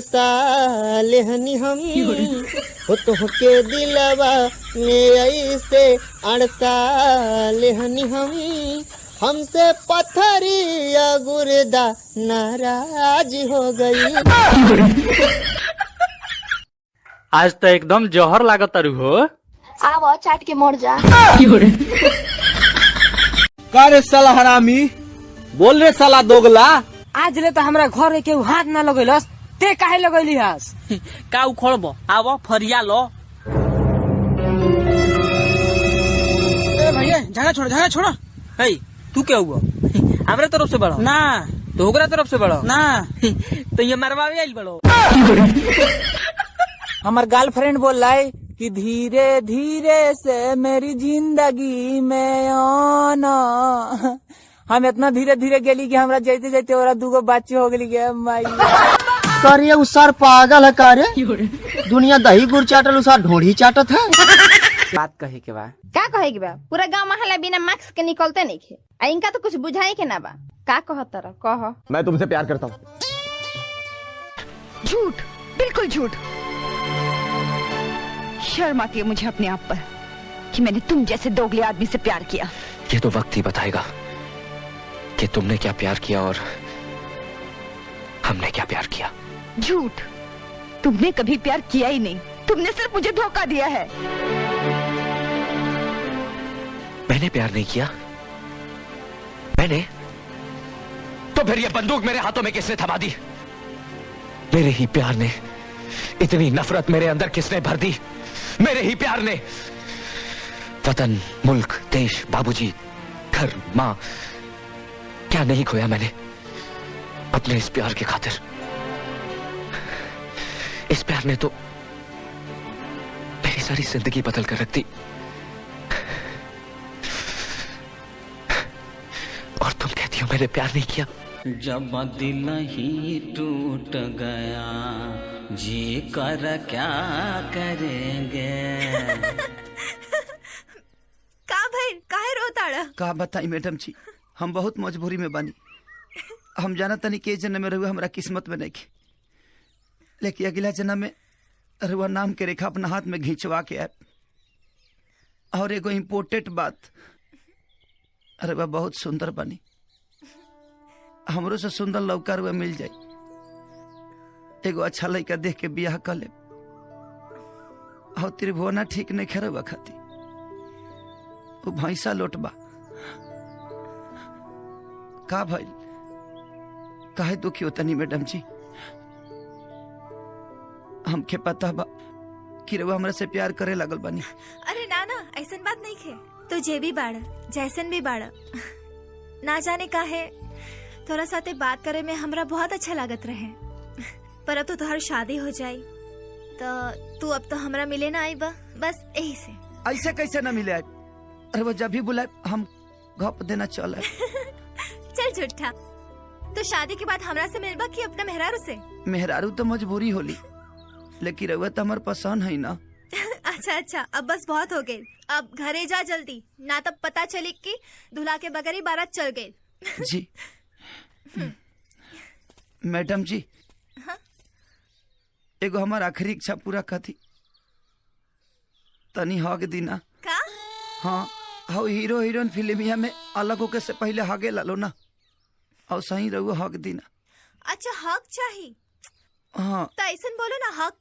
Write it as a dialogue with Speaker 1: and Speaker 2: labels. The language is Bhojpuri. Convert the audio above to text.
Speaker 1: साले हनी हम हो तो के दिलवा में ऐसे अड़साले हनी हम हमसे पत्थरिया गुर्दा नाराज हो गई।
Speaker 2: आज तो एकदम जहर लागत तारू हो।
Speaker 3: आवो चाट के मर जा।
Speaker 4: का रे साला हरामी, बोल रे साला दोगला।
Speaker 5: आज ले तो हमरा घर के हाथ ना लगैलस, ते काहे लगैली हस?
Speaker 6: का उखड़बो, आवो फरिया लो।
Speaker 5: ए भैया जगह छोड़।
Speaker 6: हे तू क्या हुआ? हमरे तरफ से बढ़ो
Speaker 5: ना
Speaker 6: तो ओकरा तरफ से बढ़ो
Speaker 5: ना
Speaker 6: तो ये मरवावे आइल बढ़ो।
Speaker 5: हमार गर्लफ्रेंड बोल रहा है कि धीरे धीरे से मेरी जिंदगी में आना। हम इतना धीरे धीरे गेली कि हमरा जाते जाते और दूगो बच्चे हो गली के माई।
Speaker 1: सर ये सर पागल है का रे? दुनिया दही गुड़ चाटल उसार ढोढ़ी चाटत है।
Speaker 2: बात कहे के बा
Speaker 3: का कहे के बा? पूरा गांव महला बिना मास्क के निकलते नहीं खे। आ इनका तो कुछ बुझाई के ना बा। का कहतर कह?
Speaker 4: मैं तुमसे प्यार करता हूँ।
Speaker 7: झूठ, बिल्कुल झूठ। शर्म आती है मुझे अपने आप पर कि मैंने तुम जैसे दोगले आदमी से प्यार किया।
Speaker 8: ये तो वक्त ही बताएगा कि तुमने क्या प्यार किया और हमने क्या प्यार किया।
Speaker 7: झूठ, तुमने कभी प्यार किया ही नहीं। तुमने सिर्फ मुझे धोखा दिया है।
Speaker 8: मैंने प्यार नहीं किया। मैंने तो फिर ये बंदूक मेरे हाथों में किसने थमा दी? मेरे ही प्यार ने इतनी नफरत मेरे अंदर किसने भर दी? मेरे ही प्यार ने वतन, मुल्क, देश, बाबूजी, घर, मां, क्या नहीं खोया मैंने अपने इस प्यार की खातिर। इस प्यार ने तो मेरी सारी जिंदगी बदल कर रख दी। और तुम कहती हो मैंने प्यार नहीं किया।
Speaker 6: जब दिल ही टूट गया जी कर क्या करेंगे।
Speaker 9: का भाई काहे रोताड़ा?
Speaker 10: का बताई मैडम जी, हम बहुत मजबूरी में बानी। हम जाना तनी के जन्म में रहुआ हमरा किस्मत में नहीं की, लेकिन अगला जन्म में रहुआ नाम के रेखा अपना हाथ में घिंचवा के आए। और एगो इम्पोर्टेंट बात, रहुआ बहुत सुंदर बनी। हमरो से सुंदर लड़का रहुआ मिल जाए, एगो अच्छा लड़का देख के बियाह कर ले। और त्रिभुवना ठीक नहीं खेरवा खाती, वो भैंसा लोटबा। का भाई काहे दुखी होता नहीं मैडम जी? हमके पता बा कि रउआ हमरा से प्यार करे लगल बानी।
Speaker 9: अरे ना ऐसन बात नहीं खे। तो जे भी बाड़ा जैसन भी बाड़ा, ना जाने काहे तोरा साथे बात करे में हमरा बहुत अच्छा लागत रहे। पर अब तो तोहर शादी हो जाई तो तू अब तो हमरा मिले ना आई बा, बस यही से।
Speaker 10: ऐसे कैसे ना मिले? अरे वो जब भी बुलाए हम घप देना चले।
Speaker 9: चल झूठा, तो शादी के बाद हमरा से मिलबा कि अपना मेहरारू से?
Speaker 10: मेहरारू तो मजबूरी होली, लेकिन रउआ तो हमार पसंद है ना।
Speaker 9: अच्छा अब बस बहुत हो गई। अब घरे जा जल्दी, ना तब पता चली कि दूल्हा के बगैर ही बारात चल गई।
Speaker 10: जी मैडम जी,
Speaker 9: हाँ?
Speaker 10: एगो हमार आखिरी इच्छा पूरा कथी तनी हग दीना
Speaker 9: का?
Speaker 10: हाँ, हाउ हीरो हीरोइन फिल्मिया में अलग होके से पहले हगे लालो ना, और सही रहुआ हक दीना।
Speaker 9: अच्छा हक चाहिए?
Speaker 10: हाँ
Speaker 9: तो ऐसा बोलो ना, हक